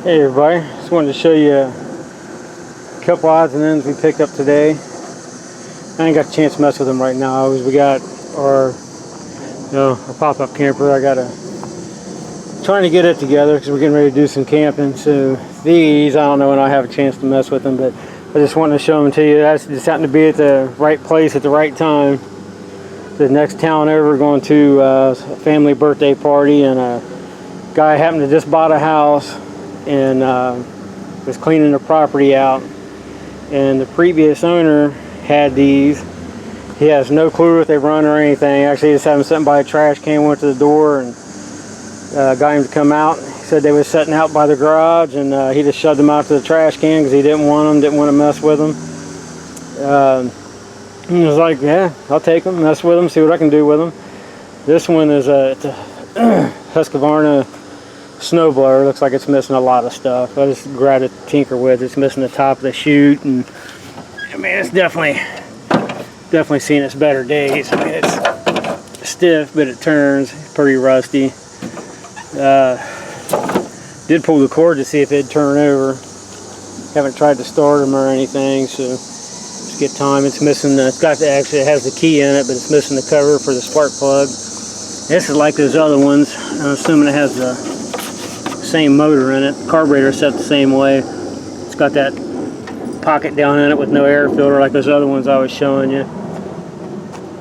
Hey everybody, just wanted to show you a couple odds and ends we picked up today. I ain't got a chance to mess with them right now. We got our pop-up camper. Trying to get it together because we're getting ready to do some camping. So these, I don't know when I have a chance to mess with them, but I just wanted to show them to you. That's just happened to be at the right place at the right time. The next town over, going to a family birthday party, and a guy happened to just bought a house and was cleaning the property out, and the previous owner had these. He has no clue if they run or anything. Actually, he just had them sitting by a trash can, went to the door and got him to come out. He said they was sitting out by the garage, and he just shoved them out to the trash can because he didn't want to mess with them. He was like, yeah, I'll take them, mess with them, see what I can do with them. This one is a Husqvarna snowblower. Looks like it's missing a lot of stuff. I just grabbed it to tinker with. It's missing the top of the chute, and I mean, it's definitely seen its better days. I mean, it's stiff, but it turns pretty rusty. Did pull the cord to see if it'd turn over. Haven't tried to start them or anything, so just get time. It's missing the, actually it has the key in it, but it's missing the cover for the spark plug. This is like those other ones. I'm assuming it has the same motor in it. The carburetor set the same way. It's got that pocket down in it with no air filter like those other ones I was showing you.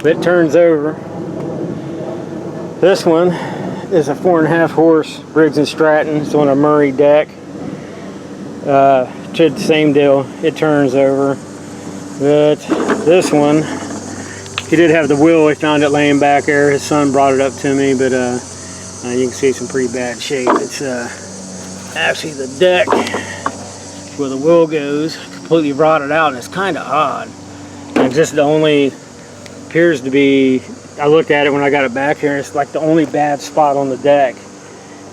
But it turns over. This one is a 4.5 horse Briggs & Stratton. It's on a Murray deck. The same deal. It turns over. But this one, he did have the wheel. He found it laying back there. His son brought it up to me, but you can see it's in pretty bad shape. It's actually the deck where the wheel goes completely rotted out, and it's kind of odd. And just the only appears to be, I looked at it when I got it back here, and it's like the only bad spot on the deck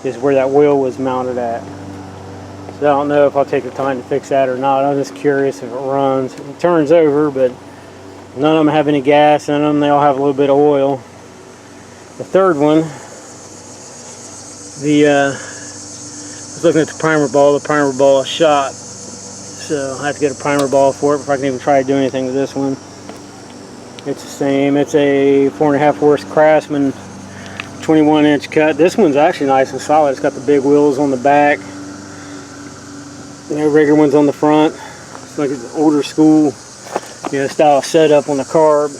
is where that wheel was mounted at. So I don't know if I'll take the time to fix that or not. I'm just curious if it runs. It turns over, but none of them have any gas in them. They all have a little bit of oil. The third one, I was looking at the primer ball. The primer ball is shot, so I have to get a primer ball for it before I can even try to do anything with this one. It's the same. It's a 4.5 horse Craftsman 21-inch cut. This one's actually nice and solid. It's got the big wheels on the back. Regular ones on the front. It's like an older school, style setup on the carb.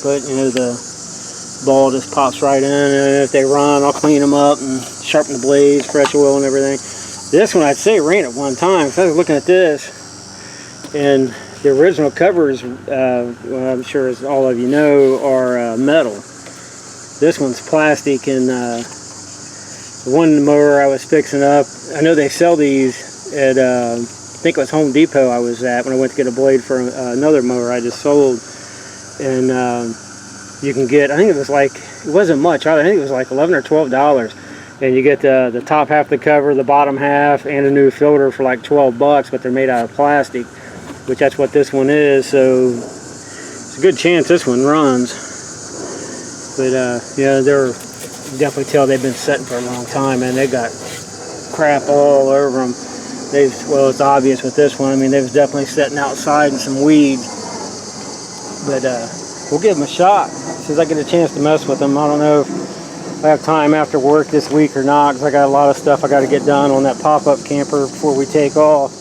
But the ball just pops right in, and if they run, I'll clean them up and sharpen the blades, fresh oil and everything. This one, I'd say ran at one time. So I was looking at this, and the original covers, well, I'm sure as all of you know, are metal. This one's plastic, and the one mower I was fixing up, I know they sell these at, I think it was Home Depot I was at when I went to get a blade for another mower I just sold. And you can get, I think it was like, it wasn't much, I think it was like $11 or $12. And you get the top half of the cover, the bottom half, and a new filter for like $12, but they're made out of plastic, which that's what this one is. So it's a good chance this one runs. But yeah, they're definitely tell they've been sitting for a long time, and they got crap all over them. Well, it's obvious with this one. I mean, they was definitely sitting outside in some weeds. But we'll give them a shot as soon as I get a chance to mess with them. I don't know if I have time after work this week or not, because I got a lot of stuff I got to get done on that pop-up camper before we take off.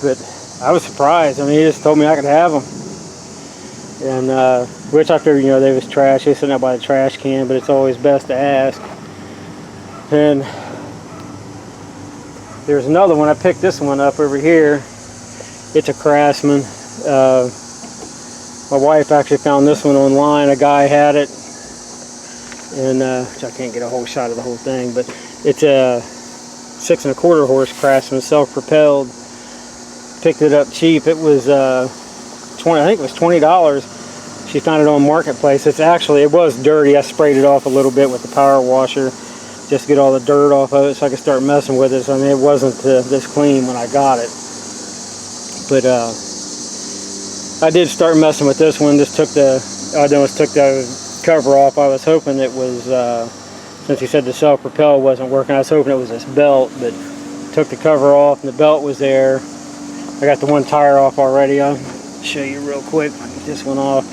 But I was surprised. I mean, he just told me I could have them. And which I figured, they was trash. They sitting out by the trash can, but it's always best to ask. And there's another one. I picked this one up over here. It's a Craftsman. My wife actually found this one online. A guy had it, and which I can't get a whole shot of the whole thing, but it's a 6.25 horse Craftsman, self-propelled. Picked it up cheap. It was I think it was $20. She found it on Marketplace. It was dirty. I sprayed it off a little bit with the power washer just to get all the dirt off of it so I could start messing with it. So, I mean, it wasn't this clean when I got it. But I did start messing with this one. Just took the cover off. I was hoping it was since he said the self-propel wasn't working. I was hoping it was this belt, but took the cover off and the belt was there. I got the one tire off already. I'll show you real quick. Get this one off.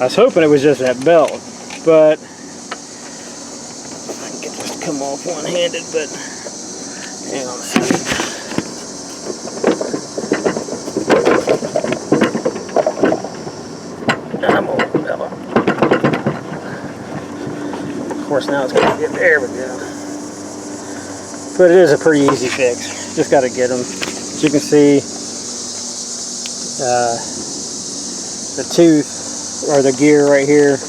I was hoping it was just that belt, but I can get this to come off one-handed, but hang on a second. Of course, now it's going to get there. We go. But it is a pretty easy fix. Just got to get them. As you can see, the tooth or the gear right here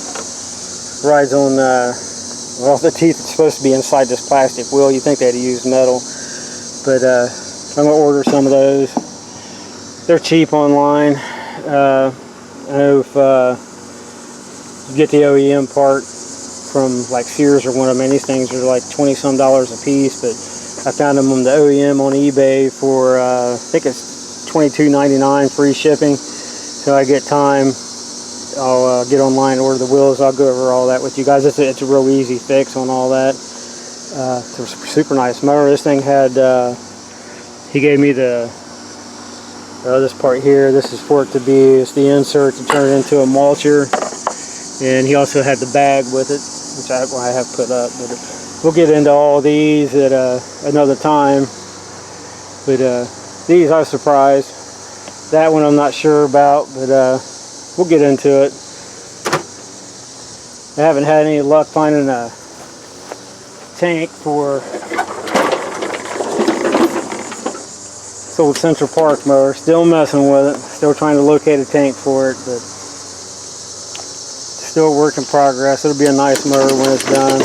rides on. Well, the teeth are supposed to be inside this plastic wheel. You think they'd use metal, but I'm gonna order some of those. They're cheap online. I know if you get the OEM part from like Sears or one of them, these things are like $20-some a piece, but I found them on the OEM on eBay for I think it's $22.99 free shipping. So I get time, I'll get online and order the wheels. I'll go over all that with you guys. It's a real easy fix on all that. It's a super nice mower. This thing had, he gave me the this part here. This is for it to be, it's the insert to turn it into a mulcher. And he also had the bag with it, which I have put up. But we'll get into all these at another time. But these I was surprised. That one I'm not sure about, but we'll get into it. I haven't had any luck finding a tank for this old Central Park mower. Still messing with it. Still trying to locate a tank for it, but still a work in progress. It'll be a nice mower when it's done.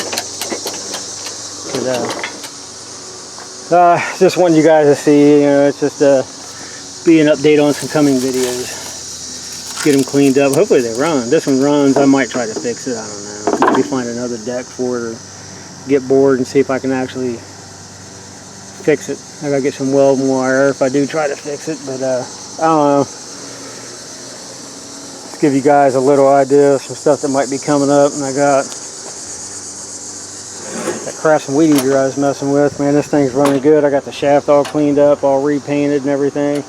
But, just wanting you guys to see, it's just be an update on some coming videos. Get them cleaned up. Hopefully they run. This one runs. I might try to fix it. I don't know. Maybe find another deck for it, or get bored and see if I can actually fix it. I gotta get some welding wire if I do try to fix it, but I don't know. Just give you guys a little idea of some stuff that might be coming up. And I got that Craftsman weed eater I was messing with. Man, this thing's running good. I got the shaft all cleaned up, all repainted and everything.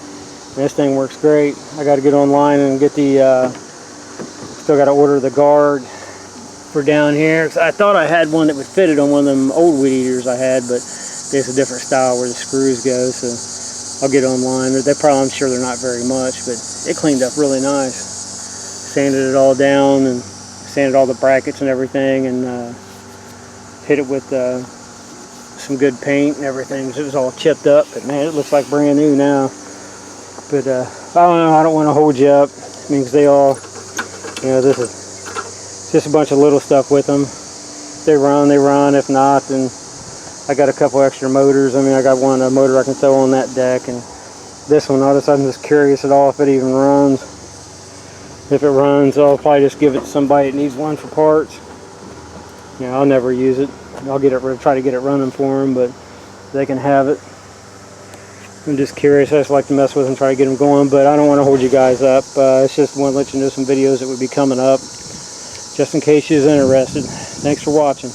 This thing works great. I got to get online and get the still got to order the guard for down here. I thought I had one that would fit it on one of them old weed eaters I had, but there's a different style where the screws go, so I'll get online. I'm sure they're not very much, but it cleaned up really nice. Sanded it all down and sanded all the brackets and everything, and hit it with some good paint and everything. It was all chipped up, but man, it looks like brand new now. But I don't know, I don't want to hold you up. It means they all, this is just a bunch of little stuff with them. If they run, they run. If not, then I got a couple extra motors. I mean, I got a motor I can throw on that deck, and this one, I'm just curious at all if it even runs. If it runs, I'll probably just give it to somebody that needs one for parts. I'll never use it. I'll try to get it running for them, but they can have it. I'm just curious. I just like to mess with them, try to get them going, but I don't want to hold you guys up. It's just want to let you know some videos that would be coming up, just in case you're interested. Thanks for watching.